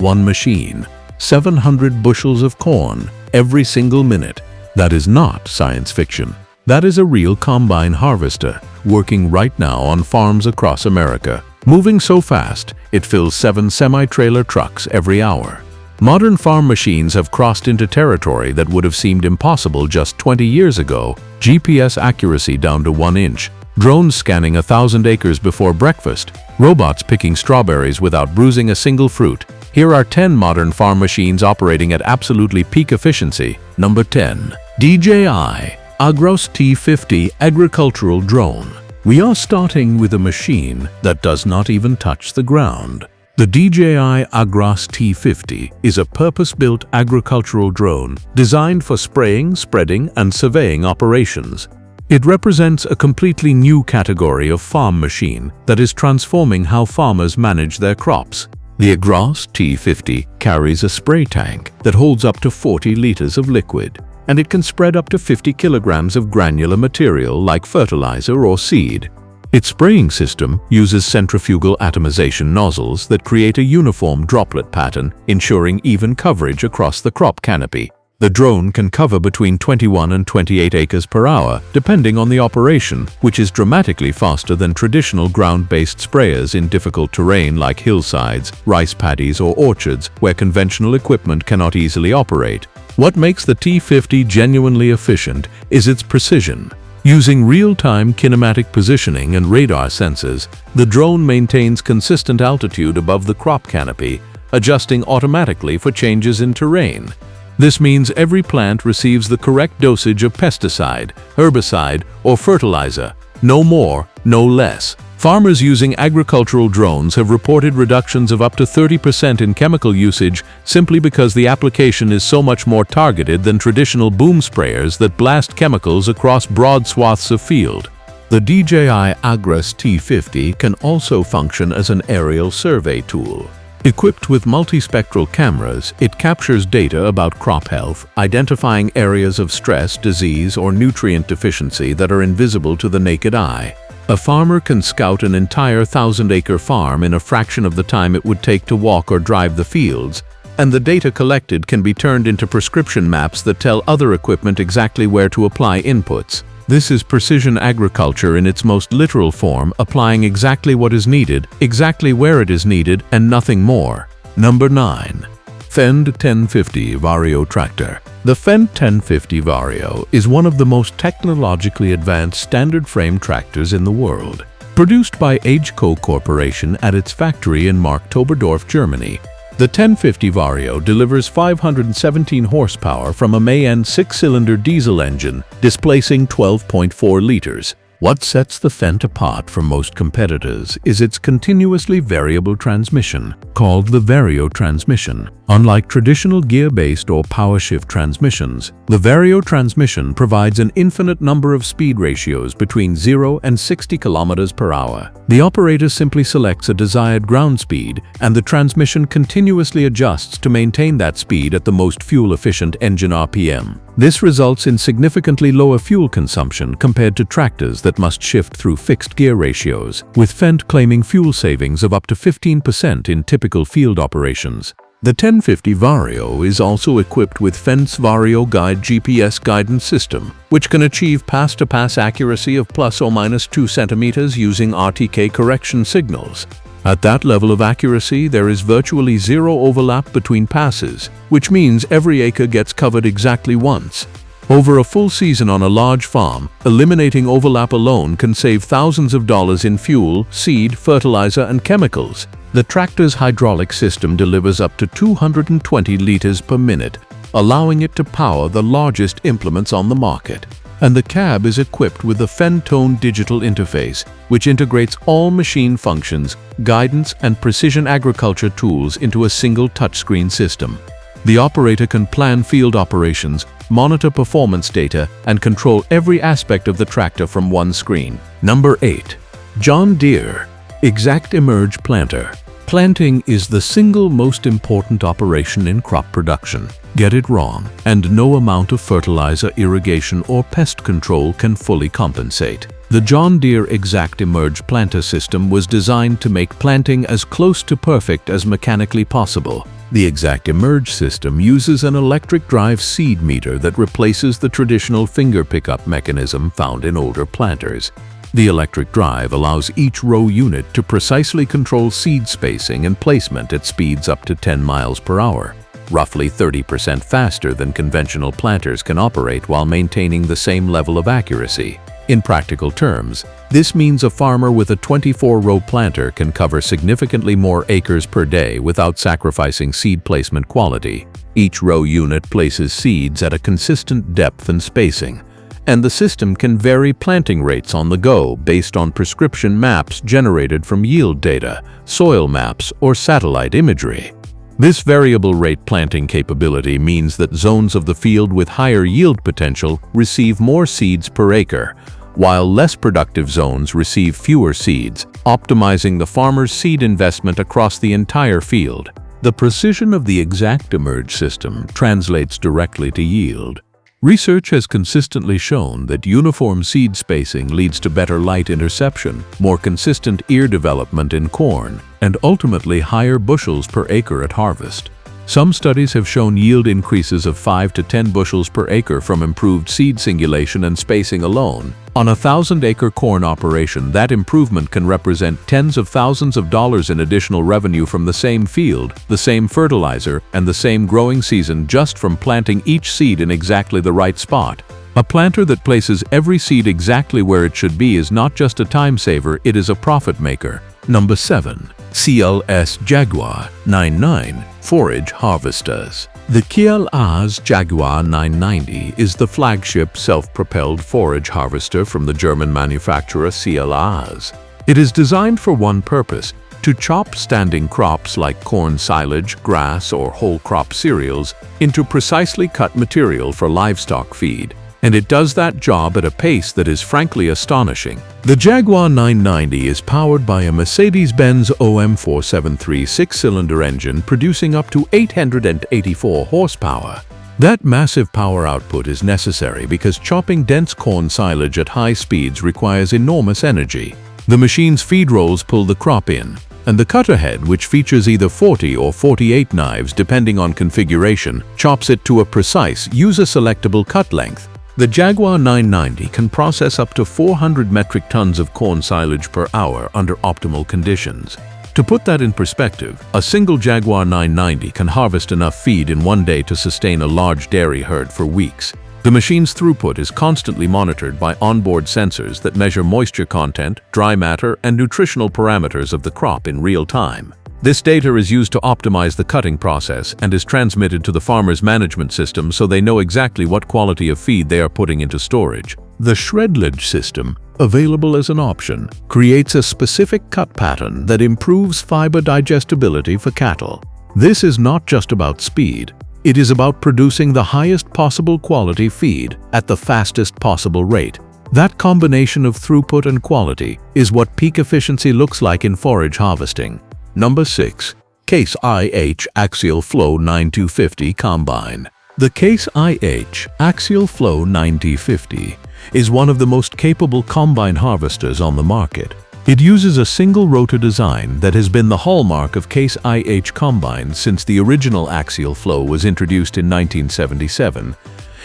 one machine, 700 bushels of corn every single minute. That is not science fiction. That is a real combine harvester working right now on farms across America, moving so fast it fills 7 semi-trailer trucks every hour. Modern farm machines have crossed into territory that would have seemed impossible just 20 years ago. GPS accuracy down to 1 inch, drones scanning 1,000 acres before breakfast, robots picking strawberries without bruising a single fruit. Here are 10 modern farm machines operating at absolutely peak efficiency. Number 10. DJI Agras T50 Agricultural Drone. We are starting with a machine that does not even touch the ground. The DJI Agras T50 is a purpose-built agricultural drone designed for spraying, spreading, and surveying operations. It represents a completely new category of farm machine that is transforming how farmers manage their crops. The Agras T50 carries a spray tank that holds up to 40 liters of liquid, and it can spread up to 50 kilograms of granular material like fertilizer or seed. Its spraying system uses centrifugal atomization nozzles that create a uniform droplet pattern, ensuring even coverage across the crop canopy. The drone can cover between 21 and 28 acres per hour, depending on the operation, which is dramatically faster than traditional ground-based sprayers in difficult terrain like hillsides, rice paddies, or orchards, where conventional equipment cannot easily operate. What makes the T50 genuinely efficient is its precision. Using real-time kinematic positioning and radar sensors, the drone maintains consistent altitude above the crop canopy, adjusting automatically for changes in terrain. This means every plant receives the correct dosage of pesticide, herbicide, or fertilizer. No more, no less. Farmers using agricultural drones have reported reductions of up to 30% in chemical usage simply because the application is so much more targeted than traditional boom sprayers that blast chemicals across broad swaths of field. The DJI Agras T50 can also function as an aerial survey tool. Equipped with multispectral cameras, it captures data about crop health, identifying areas of stress, disease, or nutrient deficiency that are invisible to the naked eye. A farmer can scout an entire 1,000-acre farm in a fraction of the time it would take to walk or drive the fields, and the data collected can be turned into prescription maps that tell other equipment exactly where to apply inputs. This is precision agriculture in its most literal form, applying exactly what is needed, exactly where it is needed, and nothing more. Number 9. Fendt 1050 Vario Tractor. The Fendt 1050 Vario is one of the most technologically advanced standard frame tractors in the world. Produced by Agco Corporation at its factory in Marktoberdorf, Germany, the 1050 Vario delivers 517 horsepower from a Mayen 6-cylinder diesel engine, displacing 12.4 liters. What sets the Fendt apart from most competitors is its continuously variable transmission, called the Vario transmission. Unlike traditional gear-based or power-shift transmissions, the Vario transmission provides an infinite number of speed ratios between 0 and 60 km per hour. The operator simply selects a desired ground speed, and the transmission continuously adjusts to maintain that speed at the most fuel-efficient engine RPM. This results in significantly lower fuel consumption compared to tractors that must shift through fixed gear ratios, with Fendt claiming fuel savings of up to 15% in typical field operations. The 1050 Vario is also equipped with Fendt's Vario Guide GPS guidance system, which can achieve pass-to-pass accuracy of plus or minus 2 centimeters using RTK correction signals. At that level of accuracy, there is virtually zero overlap between passes, which means every acre gets covered exactly once. Over a full season on a large farm, eliminating overlap alone can save thousands of dollars in fuel, seed, fertilizer, and chemicals. The tractor's hydraulic system delivers up to 220 liters per minute, allowing it to power the largest implements on the market. And the cab is equipped with the Fentone digital interface, which integrates all machine functions, guidance, and precision agriculture tools into a single touchscreen system. The operator can plan field operations, monitor performance data, and control every aspect of the tractor from one screen. Number 8. John Deere ExactEmerge Planter. Planting is the single most important operation in crop production. Get it wrong, and no amount of fertilizer, irrigation, or pest control can fully compensate. The John Deere ExactEmerge planter system was designed to make planting as close to perfect as mechanically possible. The ExactEmerge system uses an electric drive seed meter that replaces the traditional finger pickup mechanism found in older planters. The electric drive allows each row unit to precisely control seed spacing and placement at speeds up to 10 miles per hour, roughly 30% faster than conventional planters can operate while maintaining the same level of accuracy. In practical terms, this means a farmer with a 24-row planter can cover significantly more acres per day without sacrificing seed placement quality. Each row unit places seeds at a consistent depth and spacing, and the system can vary planting rates on the go based on prescription maps generated from yield data, soil maps, or satellite imagery. This variable rate planting capability means that zones of the field with higher yield potential receive more seeds per acre, while less productive zones receive fewer seeds, optimizing the farmer's seed investment across the entire field. The precision of the ExactEmerge system translates directly to yield. Research has consistently shown that uniform seed spacing leads to better light interception, more consistent ear development in corn, and ultimately higher bushels per acre at harvest. Some studies have shown yield increases of 5 to 10 bushels per acre from improved seed singulation and spacing alone. On a 1,000-acre corn operation, that improvement can represent tens of thousands of dollars in additional revenue from the same field, the same fertilizer, and the same growing season just from planting each seed in exactly the right spot. A planter that places every seed exactly where it should be is not just a time saver, it is a profit maker. Number 7. Claas Jaguar 99 Forage Harvesters. The Claas Jaguar 990 is the flagship self-propelled forage harvester from the German manufacturer Claas. It is designed for one purpose: to chop standing crops like corn silage, grass, or whole crop cereals into precisely cut material for livestock feed. And it does that job at a pace that is frankly astonishing. The Jaguar 990 is powered by a Mercedes-Benz OM473 six-cylinder engine producing up to 884 horsepower. That massive power output is necessary because chopping dense corn silage at high speeds requires enormous energy. The machine's feed rolls pull the crop in, and the cutter head, which features either 40 or 48 knives depending on configuration, chops it to a precise, user-selectable cut length. The Jaguar 990 can process up to 400 metric tons of corn silage per hour under optimal conditions. To put that in perspective, a single Jaguar 990 can harvest enough feed in one day to sustain a large dairy herd for weeks. The machine's throughput is constantly monitored by onboard sensors that measure moisture content, dry matter, and nutritional parameters of the crop in real time. This data is used to optimize the cutting process and is transmitted to the farmer's management system so they know exactly what quality of feed they are putting into storage. The shredlage system, available as an option, creates a specific cut pattern that improves fiber digestibility for cattle. This is not just about speed. It is about producing the highest possible quality feed at the fastest possible rate. That combination of throughput and quality is what peak efficiency looks like in forage harvesting. Number 6. Case IH Axial Flow 9250 Combine. The Case IH Axial Flow 9250 is one of the most capable combine harvesters on the market. It uses a single rotor design that has been the hallmark of Case IH combines since the original axial flow was introduced in 1977,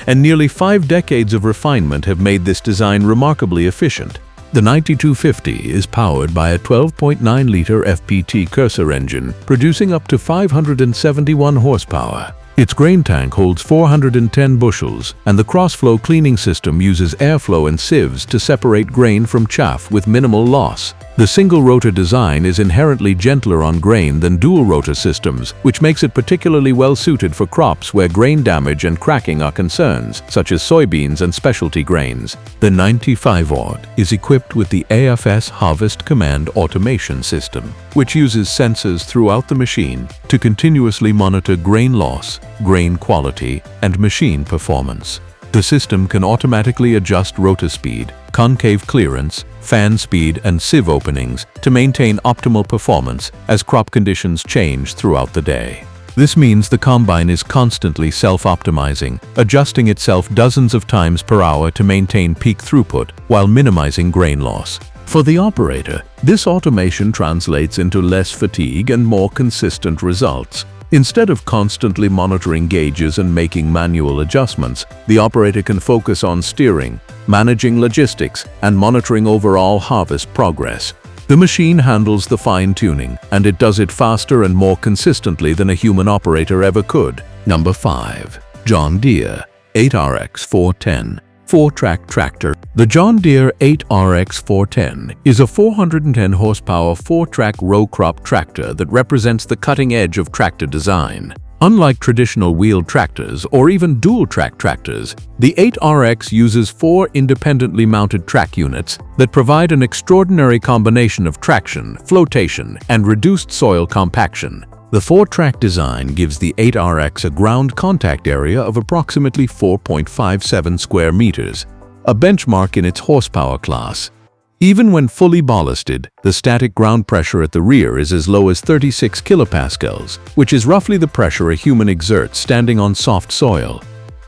and nearly 5 decades of refinement have made this design remarkably efficient. The 9250 is powered by a 12.9-liter FPT Cursor engine, producing up to 571 horsepower. Its grain tank holds 410 bushels, and the cross-flow cleaning system uses airflow and sieves to separate grain from chaff with minimal loss. The single-rotor design is inherently gentler on grain than dual-rotor systems, which makes it particularly well-suited for crops where grain damage and cracking are concerns, such as soybeans and specialty grains. The 95-watt is equipped with the AFS Harvest Command Automation System, which uses sensors throughout the machine to continuously monitor grain loss, grain quality, and machine performance. The system can automatically adjust rotor speed, concave clearance, fan speed, and sieve openings to maintain optimal performance as crop conditions change throughout the day. This means the combine is constantly self-optimizing, adjusting itself dozens of times per hour to maintain peak throughput while minimizing grain loss. For the operator, this automation translates into less fatigue and more consistent results. Instead of constantly monitoring gauges and making manual adjustments, the operator can focus on steering, managing logistics, and monitoring overall harvest progress. The machine handles the fine-tuning, and it does it faster and more consistently than a human operator ever could. Number 5. John Deere X 410 4-track tractor. The John Deere X 410 is a 410 horsepower 4-track row crop tractor that represents the cutting edge of tractor design. Unlike traditional wheeled tractors or even dual-track tractors, the X uses 4 independently mounted track units that provide an extraordinary combination of traction, flotation, and reduced soil compaction. The 4-track design gives the X a ground contact area of approximately 4.57 square meters, a benchmark in its horsepower class. Even when fully ballasted, the static ground pressure at the rear is as low as 36 kilopascals, which is roughly the pressure a human exerts standing on soft soil.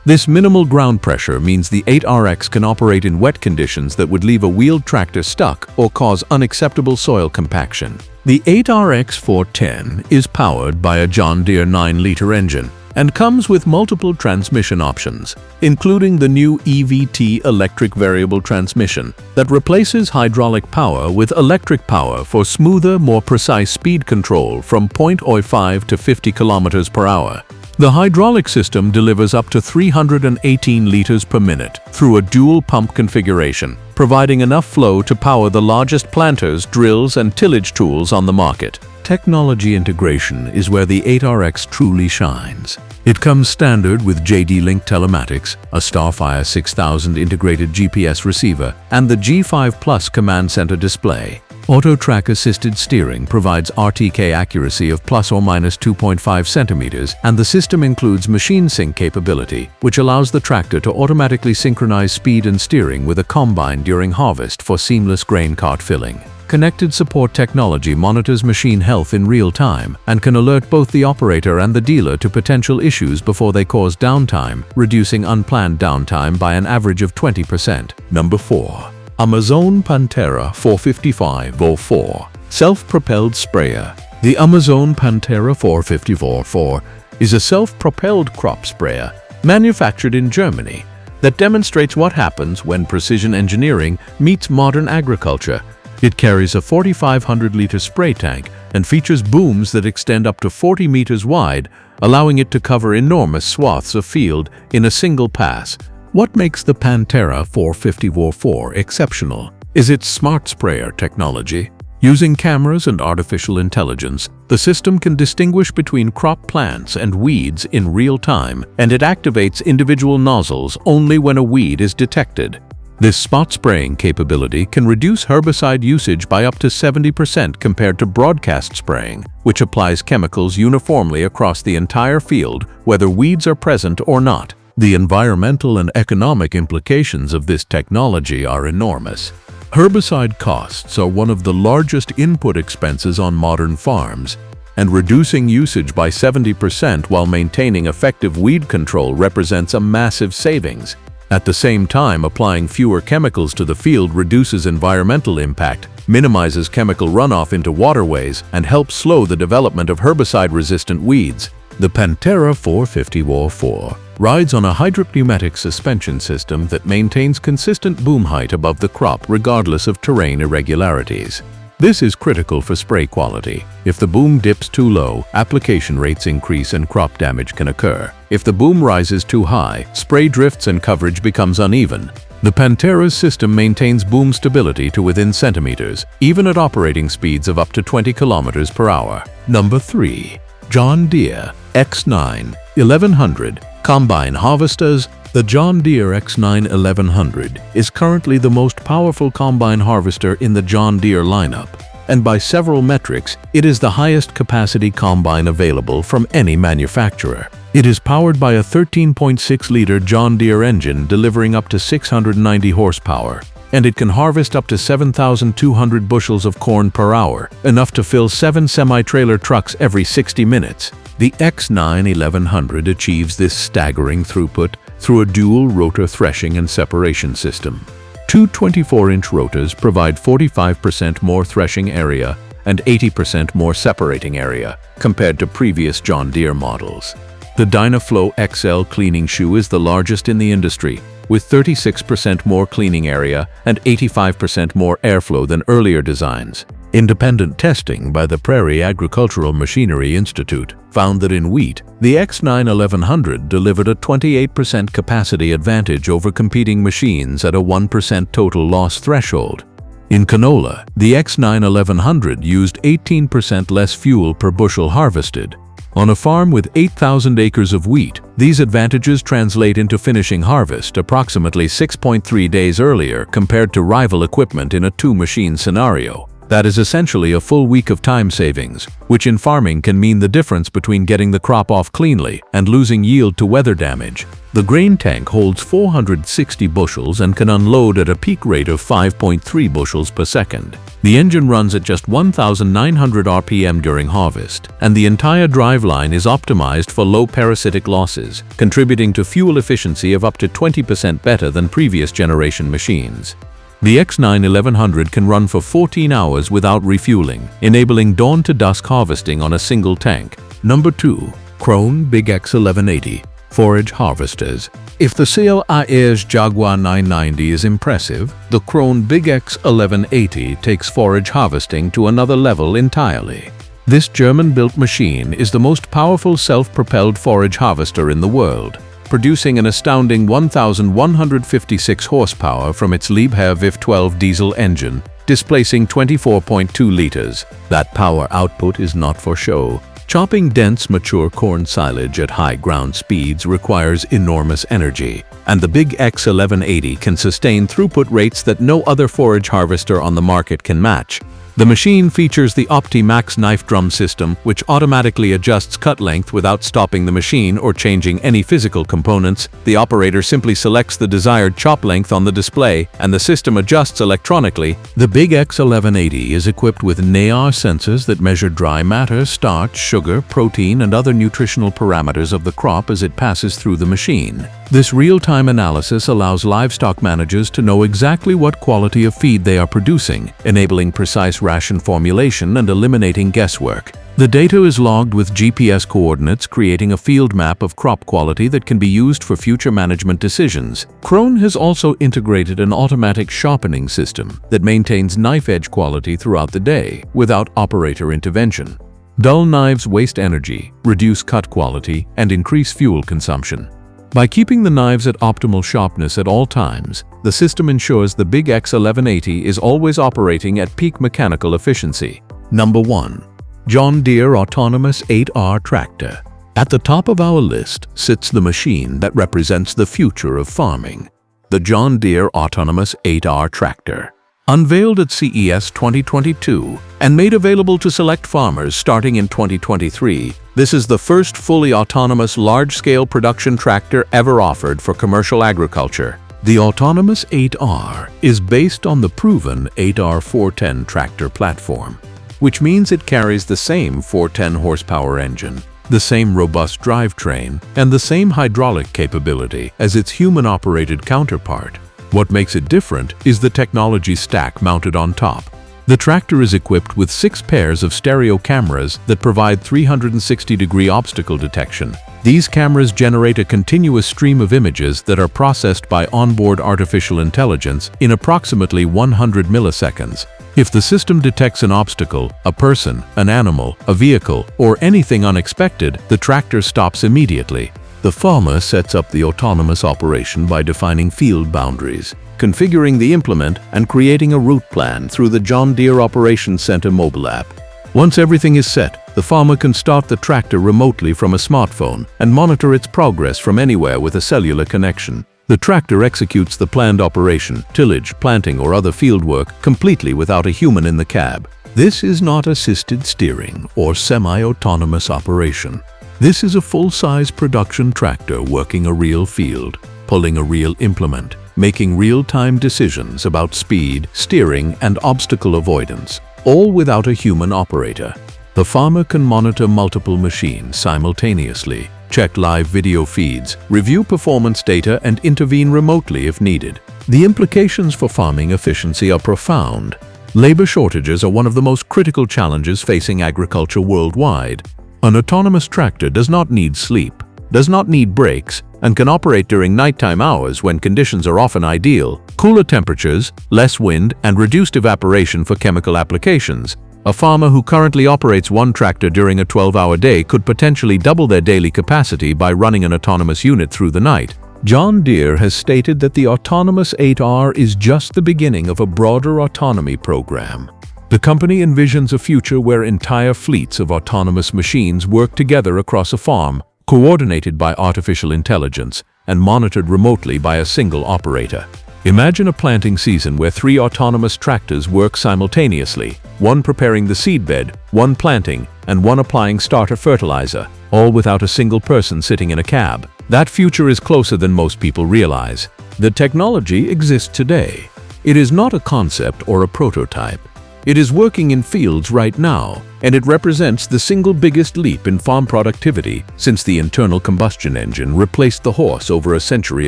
This minimal ground pressure means the X can operate in wet conditions that would leave a wheeled tractor stuck or cause unacceptable soil compaction. The X 410 is powered by a John Deere 9-liter engine and comes with multiple transmission options, including the new EVT electric variable transmission that replaces hydraulic power with electric power for smoother, more precise speed control from 0.05 to 50 kilometers per hour. The hydraulic system delivers up to 318 liters per minute through a dual pump configuration, providing enough flow to power the largest planters, drills, and tillage tools on the market. Technology integration is where the X truly shines. It comes standard with JD-Link telematics, a Starfire 6000 integrated GPS receiver, and the G5 Plus command center display. Auto-track assisted steering provides RTK accuracy of plus or minus 2.5 centimeters, and the system includes machine sync capability, which allows the tractor to automatically synchronize speed and steering with a combine during harvest for seamless grain cart filling. Connected support technology monitors machine health in real time and can alert both the operator and the dealer to potential issues before they cause downtime, reducing unplanned downtime by an average of 20%. Number 4. Amazon Pantera 45504 Self-propelled sprayer. The Amazon Pantera 45504 is a self-propelled crop sprayer manufactured in Germany that demonstrates what happens when precision engineering meets modern agriculture. It carries a 4,500-liter spray tank and features booms that extend up to 40 meters wide, allowing it to cover enormous swaths of field in a single pass. What makes the Pantera 45504 exceptional is its smart sprayer technology. Using cameras and artificial intelligence, the system can distinguish between crop plants and weeds in real time, and it activates individual nozzles only when a weed is detected. This spot spraying capability can reduce herbicide usage by up to 70% compared to broadcast spraying, which applies chemicals uniformly across the entire field, whether weeds are present or not. The environmental and economic implications of this technology are enormous. Herbicide costs are one of the largest input expenses on modern farms, and reducing usage by 70% while maintaining effective weed control represents a massive savings. At the same time, applying fewer chemicals to the field reduces environmental impact, minimizes chemical runoff into waterways, and helps slow the development of herbicide-resistant weeds. The Pantera 45504 rides on a hydropneumatic suspension system that maintains consistent boom height above the crop regardless of terrain irregularities. This is critical for spray quality. If the boom dips too low, application rates increase and crop damage can occur. If the boom rises too high, spray drifts and coverage becomes uneven. The Pantera's system maintains boom stability to within centimeters, even at operating speeds of up to 20 kilometers per hour. Number 3. John Deere X9 1100 Combine Harvesters. The John Deere X9 1100 is currently the most powerful combine harvester in the John Deere lineup, and by several metrics, it is the highest capacity combine available from any manufacturer. It is powered by a 13.6-liter John Deere engine delivering up to 690 horsepower, and it can harvest up to 7,200 bushels of corn per hour, enough to fill 7 semi-trailer trucks every 60 minutes. The X9 1100 achieves this staggering throughput through a dual rotor threshing and separation system. Two 24-inch rotors provide 45% more threshing area and 80% more separating area compared to previous John Deere models. The Dynaflow XL cleaning shoe is the largest in the industry, with 36% more cleaning area and 85% more airflow than earlier designs. Independent testing by the Prairie Agricultural Machinery Institute found that in wheat, the X9 1100 delivered a 28% capacity advantage over competing machines at a 1% total loss threshold. In canola, the X9 1100 used 18% less fuel per bushel harvested. On a farm with 8,000 acres of wheat, these advantages translate into finishing harvest approximately 6.3 days earlier compared to rival equipment in a two-machine scenario. That is essentially a full week of time savings, which in farming can mean the difference between getting the crop off cleanly and losing yield to weather damage. The grain tank holds 460 bushels and can unload at a peak rate of 5.3 bushels per second. The engine runs at just 1,900 RPM during harvest, and the entire driveline is optimized for low parasitic losses, contributing to fuel efficiency of up to 20% better than previous generation machines. The X9 1100 can run for 14 hours without refueling, enabling dawn-to-dusk harvesting on a single tank. Number 2. Krone BiG X 1180 Forage Harvesters. If the Claas Jaguar 990 is impressive, the Krone BiG X 1180 takes forage harvesting to another level entirely. This German-built machine is the most powerful self-propelled forage harvester in the world, producing an astounding 1,156 horsepower from its Liebherr VIF12 diesel engine, displacing 24.2 liters. That power output is not for show. Chopping dense, mature corn silage at high ground speeds requires enormous energy, and the BiG X 1180 can sustain throughput rates that no other forage harvester on the market can match. The machine features the OptiMax knife drum system, which automatically adjusts cut length without stopping the machine or changing any physical components. The operator simply selects the desired chop length on the display, and the system adjusts electronically. The BiG X 1180 is equipped with NAR sensors that measure dry matter, starch, sugar, protein, and other nutritional parameters of the crop as it passes through the machine. This real-time analysis allows livestock managers to know exactly what quality of feed they are producing, enabling precise ration formulation and eliminating guesswork. The data is logged with GPS coordinates, creating a field map of crop quality that can be used for future management decisions. Krone has also integrated an automatic sharpening system that maintains knife edge quality throughout the day without operator intervention. Dull knives waste energy, reduce cut quality, and increase fuel consumption. By keeping the knives at optimal sharpness at all times, the system ensures the BiG X 1180 is always operating at peak mechanical efficiency. Number 1. John Deere Autonomous 8R Tractor. At the top of our list sits the machine that represents the future of farming, the John Deere Autonomous 8R Tractor. Unveiled at CES 2022 and made available to select farmers starting in 2023, this is the first fully autonomous large-scale production tractor ever offered for commercial agriculture. The Autonomous 8R is based on the proven 8R 410 tractor platform, which means it carries the same 410 horsepower engine, the same robust drivetrain, and the same hydraulic capability as its human-operated counterpart. What makes it different is the technology stack mounted on top. The tractor is equipped with 6 pairs of stereo cameras that provide 360-degree obstacle detection. These cameras generate a continuous stream of images that are processed by onboard artificial intelligence in approximately 100 milliseconds. If the system detects an obstacle, a person, an animal, a vehicle, or anything unexpected, the tractor stops immediately. The farmer sets up the autonomous operation by defining field boundaries, configuring the implement, and creating a route plan through the John Deere Operations Center mobile app. Once everything is set, the farmer can start the tractor remotely from a smartphone and monitor its progress from anywhere with a cellular connection. The tractor executes the planned operation, tillage, planting, or other field work completely without a human in the cab. This is not assisted steering or semi-autonomous operation. This is a full-size production tractor working a real field, pulling a real implement, making real-time decisions about speed, steering, and obstacle avoidance, all without a human operator. The farmer can monitor multiple machines simultaneously, check live video feeds, review performance data, and intervene remotely if needed. The implications for farming efficiency are profound. Labor shortages are one of the most critical challenges facing agriculture worldwide. An autonomous tractor does not need sleep, does not need breaks, and can operate during nighttime hours when conditions are often ideal, cooler temperatures, less wind, and reduced evaporation for chemical applications. A farmer who currently operates one tractor during a 12-hour day could potentially double their daily capacity by running an autonomous unit through the night. John Deere has stated that the Autonomous 8R is just the beginning of a broader autonomy program. The company envisions a future where entire fleets of autonomous machines work together across a farm, coordinated by artificial intelligence and monitored remotely by a single operator. Imagine a planting season where 3 autonomous tractors work simultaneously, one preparing the seedbed, one planting, and one applying starter fertilizer, all without a single person sitting in a cab. That future is closer than most people realize. The technology exists today. It is not a concept or a prototype. It is working in fields right now, and it represents the single biggest leap in farm productivity since the internal combustion engine replaced the horse over a century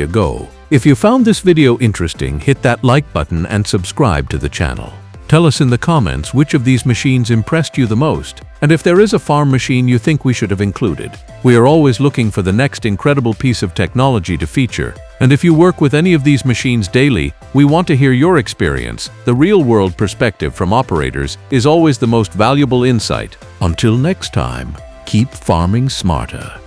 ago. If you found this video interesting, hit that like button and subscribe to the channel. Tell us in the comments which of these machines impressed you the most, and if there is a farm machine you think we should have included. We are always looking for the next incredible piece of technology to feature, and if you work with any of these machines daily, we want to hear your experience. The real-world perspective from operators is always the most valuable insight. Until next time, keep farming smarter.